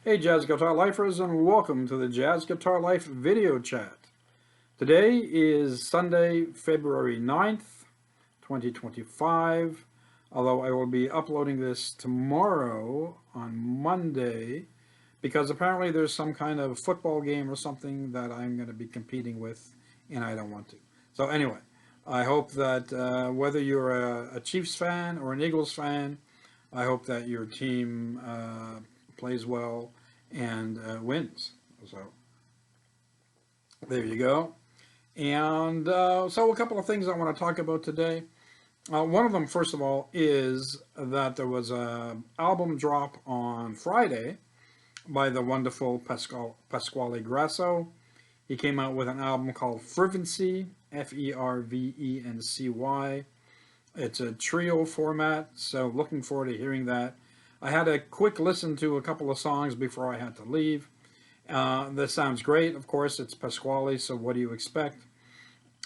Hey Jazz Guitar Lifers, and welcome to the Jazz Guitar Life video chat. Today is Sunday, February 9th, 2025, although I will be uploading this tomorrow on Monday because apparently there's some kind of football game or something that I'm going to be competing with and I don't want to. So anyway, I hope that whether you're a Chiefs fan or an Eagles fan, I hope that your team plays well and wins. So there you go. And so a couple of things I want to talk about today. One of them, first of all, is that there was an album drop on Friday by the wonderful Pasquale Grasso. He came out with an album called Fervency, Fervency. It's a trio format, so looking forward to hearing that. I had a quick listen to a couple of songs before I had to leave. This sounds great. Of course, it's Pasquale, so what do you expect?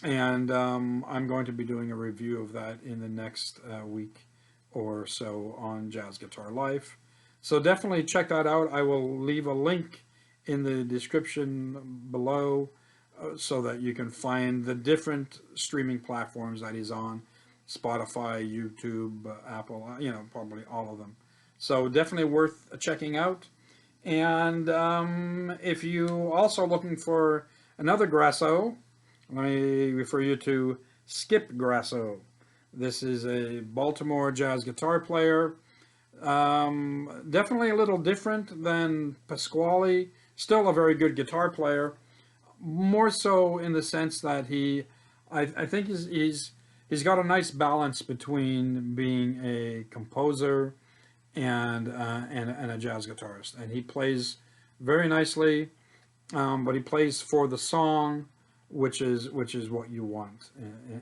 And I'm going to be doing a review of that in the next week or so on Jazz Guitar Life. So definitely check that out. I will leave a link in the description below so that you can find the different streaming platforms that he's on. Spotify, YouTube, Apple, probably all of them. So definitely worth checking out. And if you also looking for another Grasso, let me refer you to Skip Grasso. This is a Baltimore jazz guitar player. Definitely a little different than Pasquale. Still a very good guitar player. More so in the sense that I think he's got a nice balance between being a composer and a jazz guitarist, and he plays very nicely, but he plays for the song, which is what you want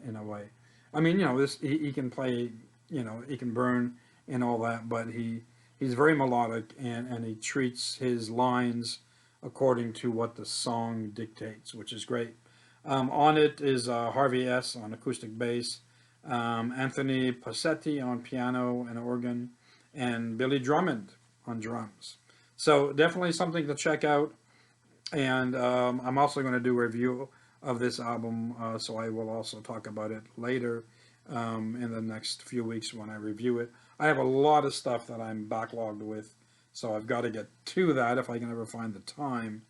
in a way. I mean, he can play, he can burn and all that, but he's very melodic and he treats his lines according to what the song dictates, which is great. On it is Harvey S. on acoustic bass, Anthony Passetti on piano and organ, and Billy Drummond on drums. So definitely something to check out. And I'm also going to do a review of this album, so I will also talk about it later in the next few weeks when I review it. I have a lot of stuff that I'm backlogged with, so I've got to get to that if I can ever find the time.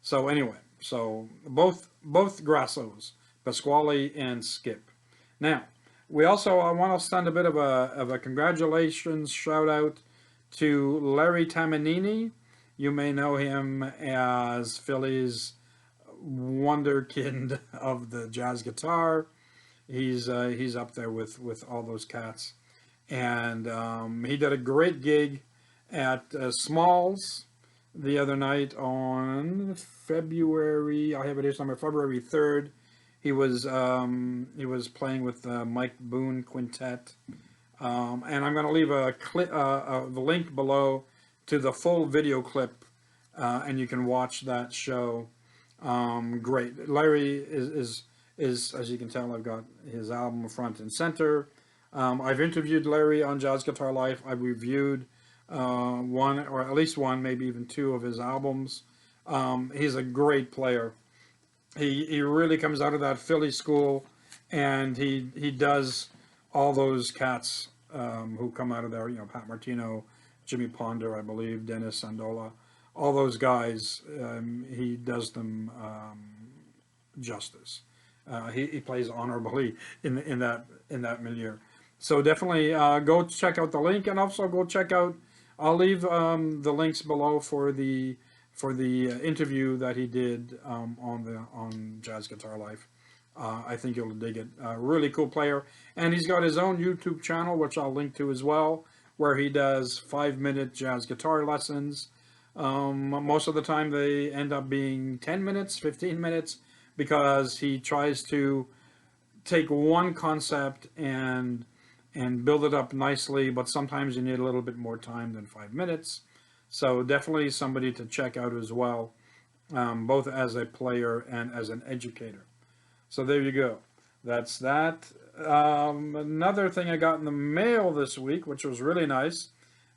So anyway, so both Grassos, Pasquale and Skip. Now, I want to send a bit of a congratulations shout out to Larry Tamanini. You may know him as Philly's wonderkind of the jazz guitar. He's up there with all those cats, and he did a great gig at Smalls the other night on February. I have it here somewhere. February 3rd. He was playing with the Mike Boone Quintet, and I'm going to leave a link below to the full video clip, and you can watch that show. Great. Larry is as you can tell, I've got his album front and center. I've interviewed Larry on Jazz Guitar Life. I've reviewed one, or at least one, maybe even two of his albums. He's a great player. He really comes out of that Philly school, and he does all those cats who come out of there, Pat Martino, Jimmy Ponder, I believe, Dennis Sandola, all those guys, he does them justice. He plays honorably in that milieu. So definitely go check out the link, and also go check out, I'll leave the links below for the interview that he did on Jazz Guitar Life. I think you'll dig it. Really cool player, and he's got his own YouTube channel, which I'll link to as well, where he does 5-minute jazz guitar lessons. Most of the time they end up being 10 minutes, 15 minutes, because he tries to take one concept and build it up nicely, but sometimes you need a little bit more time than 5 minutes. So definitely somebody to check out as well, both as a player and as an educator. So there you go. That's that. Another thing I got in the mail this week, which was really nice.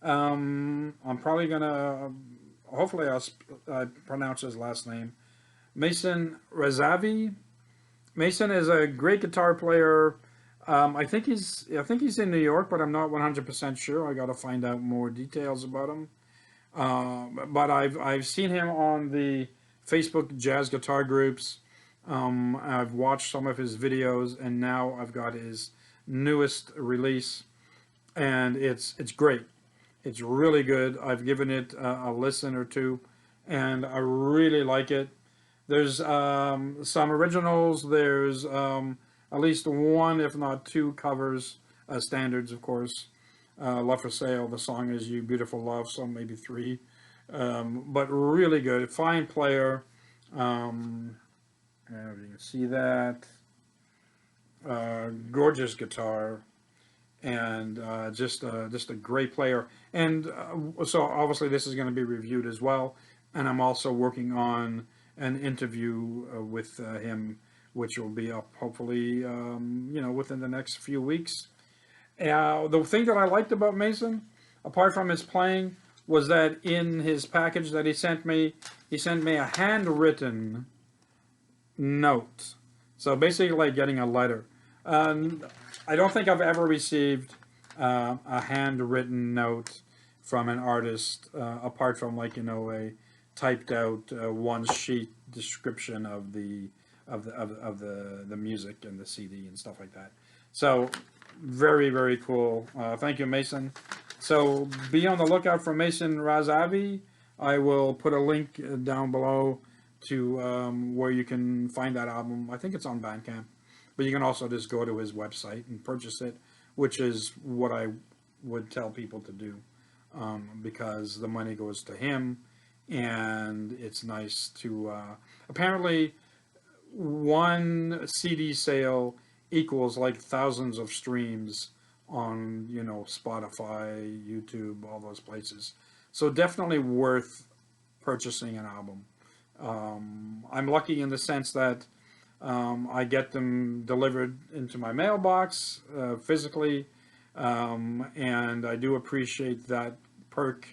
I'm probably going to hopefully I pronounce his last name, Mason Razavi. Mason is a great guitar player. I think he's in New York, but I'm not 100% sure. I got to find out more details about him. But I've seen him on the Facebook jazz guitar groups. I've watched some of his videos, and now I've got his newest release, and it's great. It's really good. I've given it a listen or two, and I really like it. There's some originals. There's at least one, if not two, covers, standards, of course. Love for Sale, the song is You Beautiful Love, so maybe three. But really good. Fine player. And you can see that. Gorgeous guitar. And just a great player. And so obviously this is going to be reviewed as well. And I'm also working on an interview with him, which will be up hopefully within the next few weeks. The thing that I liked about Mason, apart from his playing, was that in his package that he sent me a handwritten note. So basically like getting a letter. I don't think I've ever received a handwritten note from an artist apart from like a typed out one sheet description of the music and the CD and stuff like that. So very, very cool. Thank you, Mason. So be on the lookout for Mason Razavi. I will put a link down below to where you can find that album. I think it's on Bandcamp, but you can also just go to his website and purchase it, which is what I would tell people to do, because the money goes to him, and it's nice to apparently one CD sale equals like thousands of streams on Spotify, YouTube, all those places. So definitely worth purchasing an album. I'm lucky in the sense that I get them delivered into my mailbox physically, and I do appreciate that perk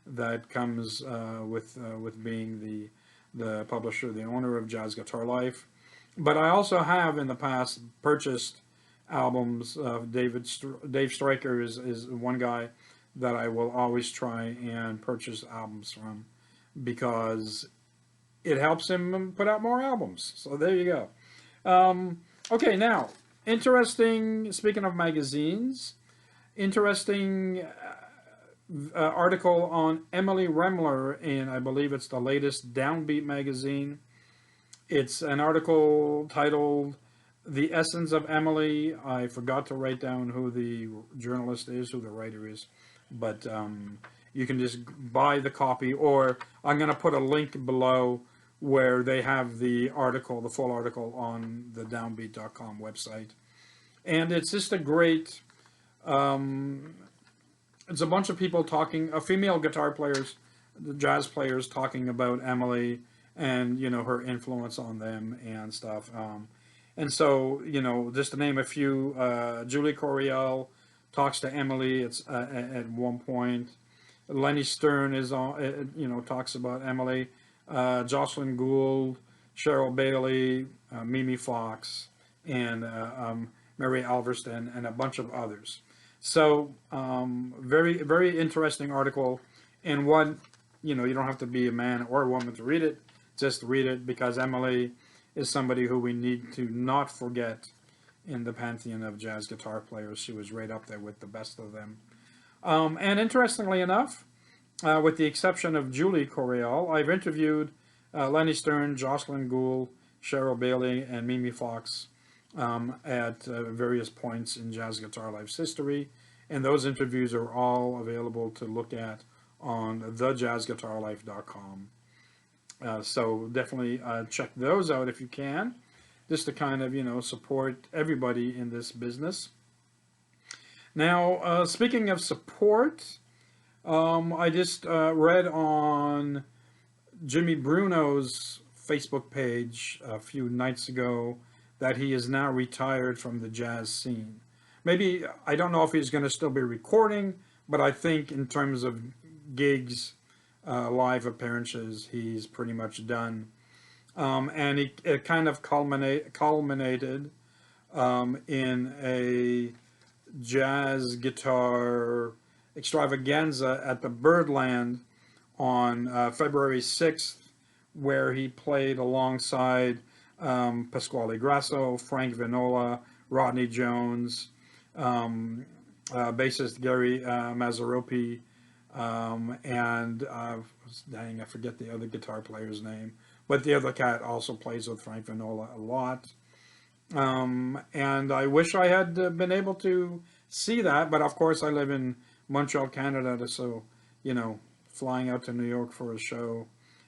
that comes with being the publisher, the owner of Jazz Guitar Life. But I also have in the past purchased albums. Dave Stryker is one guy that I will always try and purchase albums from, because it helps him put out more albums. So there you go. Okay, now, speaking of magazines, interesting article on Emily Remler in, I believe it's the latest Downbeat magazine. It's an article titled The Essence of Emily. I forgot to write down who the journalist is, who the writer is, but you can just buy the copy, or I'm going to put a link below where they have the article, the full article, on the downbeat.com website. And it's just a great, it's a bunch of people talking, female guitar players, jazz players, talking about Emily and her influence on them and stuff. And so just to name a few, Julie Coriel talks to Emily. It's at one point. Lenny Stern is on. Talks about Emily. Jocelyn Gould, Cheryl Bailey, Mimi Fox, and Mary Alverston, and a bunch of others. So very, very interesting article, and one you don't have to be a man or a woman to read it. Just read it, because Emily is somebody who we need to not forget in the pantheon of jazz guitar players. She was right up there with the best of them. And interestingly enough, with the exception of Julie Coriel, I've interviewed Lenny Stern, Jocelyn Gould, Cheryl Bailey, and Mimi Fox at various points in Jazz Guitar Life's history. And those interviews are all available to look at on thejazzguitarlife.com. So definitely check those out if you can, just to kind of, support everybody in this business. Now, speaking of support, I just read on Jimmy Bruno's Facebook page a few nights ago that he is now retired from the jazz scene. Maybe, I don't know if he's going to still be recording, but I think in terms of gigs, live appearances he's pretty much done. And it kind of culminated in a jazz guitar extravaganza at the Birdland on February 6th, where he played alongside Pasquale Grasso, Frank Vinola, Rodney Jones, bassist Gary Mazzaropi, and dang, I forget the other guitar player's name, but the other cat also plays with Frank Vinola a lot. And I wish I had been able to see that, but of course I live in Montreal, Canada, so you know, flying out to New York for a show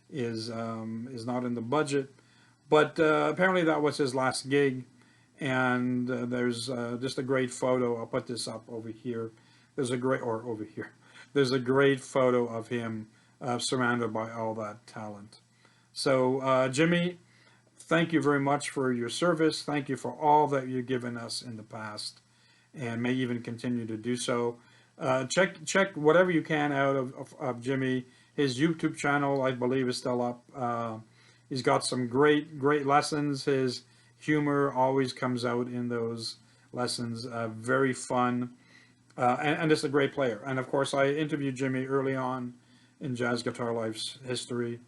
is not in the budget. But apparently that was his last gig, and there's just a great photo. I'll put this up over here. There's a great, or over here. There's a great photo of him surrounded by all that talent. So Jimmy, thank you very much for your service. Thank you for all that you've given us in the past, and may even continue to do so. Check whatever you can out of Jimmy. His YouTube channel, I believe, is still up. He's got some great lessons. His humor always comes out in those lessons. Very fun, and just a great player. And of course, I interviewed Jimmy early on in Jazz Guitar Life's history,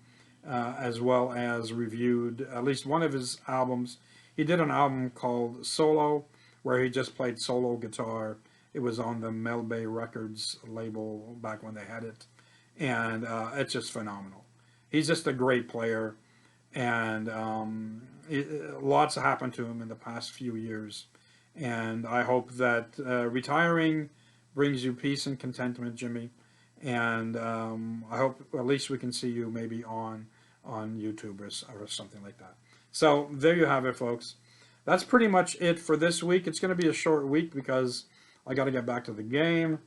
as well as reviewed at least one of his albums. He did an album called Solo, where he just played solo guitar. It was on the Melbay Records label back when they had it, and it's just phenomenal. He's just a great player, and lots happened to him in the past few years, and I hope that retiring brings you peace and contentment, Jimmy, and I hope at least we can see you maybe on YouTube or something like that. So there you have it, folks. That's pretty much it for this week. It's going to be a short week because I got to get back to the game.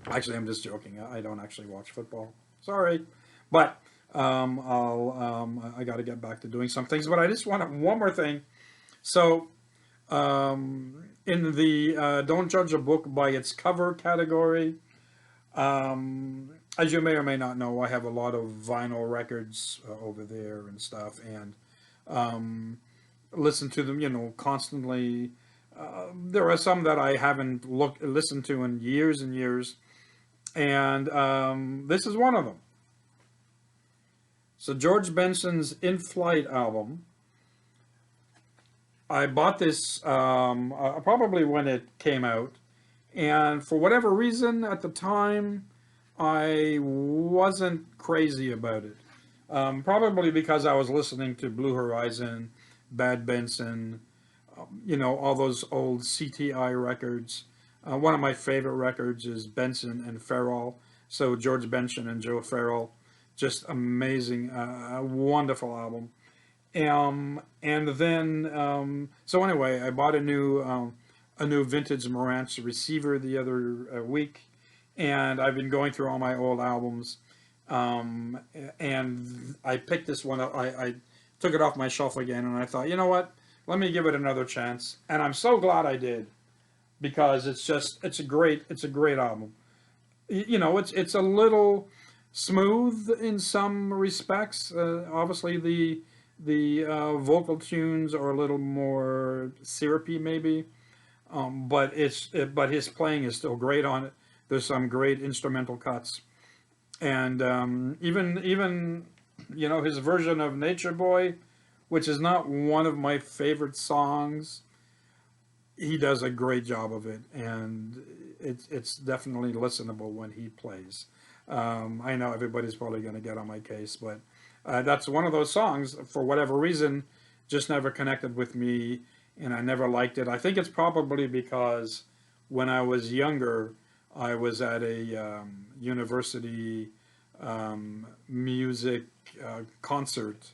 Actually, I'm just joking. I don't actually watch football. Sorry. But I got to get back to doing some things. But I just want one more thing. So in the Don't Judge a Book by Its Cover category, as you may or may not know, I have a lot of vinyl records over there and stuff, and listen to them, you know, constantly. There are some that I haven't listened to in years and years, and this is one of them. So George Benson's In Flight album. I bought this probably when it came out, and for whatever reason at the time, I wasn't crazy about it. Probably because I was listening to Blue Horizon, Bad Benson, you know, all those old CTI records. One of my favorite records is Benson and Farrell. So George Benson and Joe Farrell, just amazing, wonderful album. And then, so anyway, I bought a new vintage Marantz receiver the other week, and I've been going through all my old albums, and I picked this one up. I took it off my shelf again, and I thought, you know what? Let me give it another chance, and I'm so glad I did, because it's a great album. You know, it's a little smooth in some respects. Obviously, the vocal tunes are a little more syrupy, maybe, but his playing is still great on it. There's some great instrumental cuts, and even you know, his version of Nature Boy, which is not one of my favorite songs, he does a great job of it, and it's definitely listenable when he plays. I know everybody's probably going to get on my case, but that's one of those songs, for whatever reason, just never connected with me, and I never liked it. I think it's probably because when I was younger, I was at a university music concert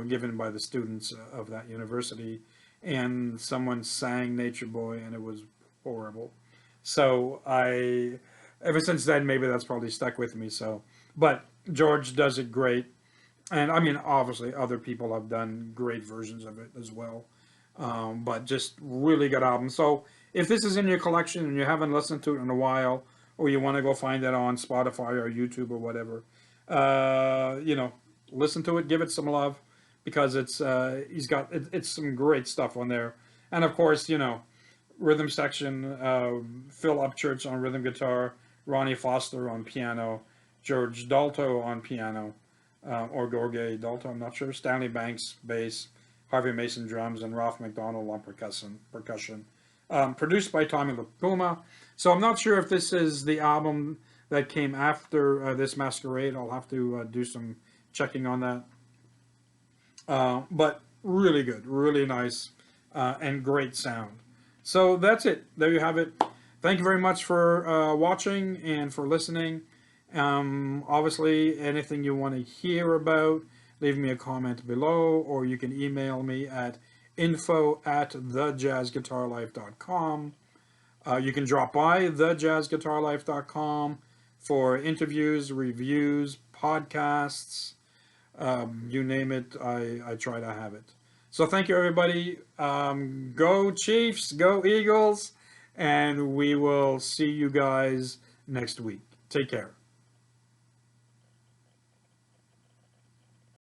given by the students of that university, and someone sang Nature Boy, and it was horrible. So ever since then, maybe that's probably stuck with me. So, but George does it great, and I mean, obviously, other people have done great versions of it as well. But just really good album. So, if this is in your collection and you haven't listened to it in a while, or you want to go find it on Spotify or YouTube or whatever, you know, listen to it, give it some love, because it's it's some great stuff on there. And of course, you know, rhythm section, Phil Upchurch on rhythm guitar, Ronnie Foster on piano, George Dalto on piano, or Gorge Dalto, I'm not sure, Stanley Banks bass, Harvey Mason drums, and Ralph McDonald on percussion. Produced by Tommy LaPuma. So I'm not sure if this is the album that came after this Masquerade. I'll have to do some checking on that. But really good, really nice, and great sound. So that's it. There you have it. Thank you very much for watching and for listening. Obviously, anything you want to hear about, leave me a comment below, or you can email me at info@thejazzguitarlife.com. You can drop by thejazzguitarlife.com for interviews, reviews, podcasts, you name it, I try to have it. So thank you, everybody. Go Chiefs, go Eagles, and we will see you guys next week. Take care.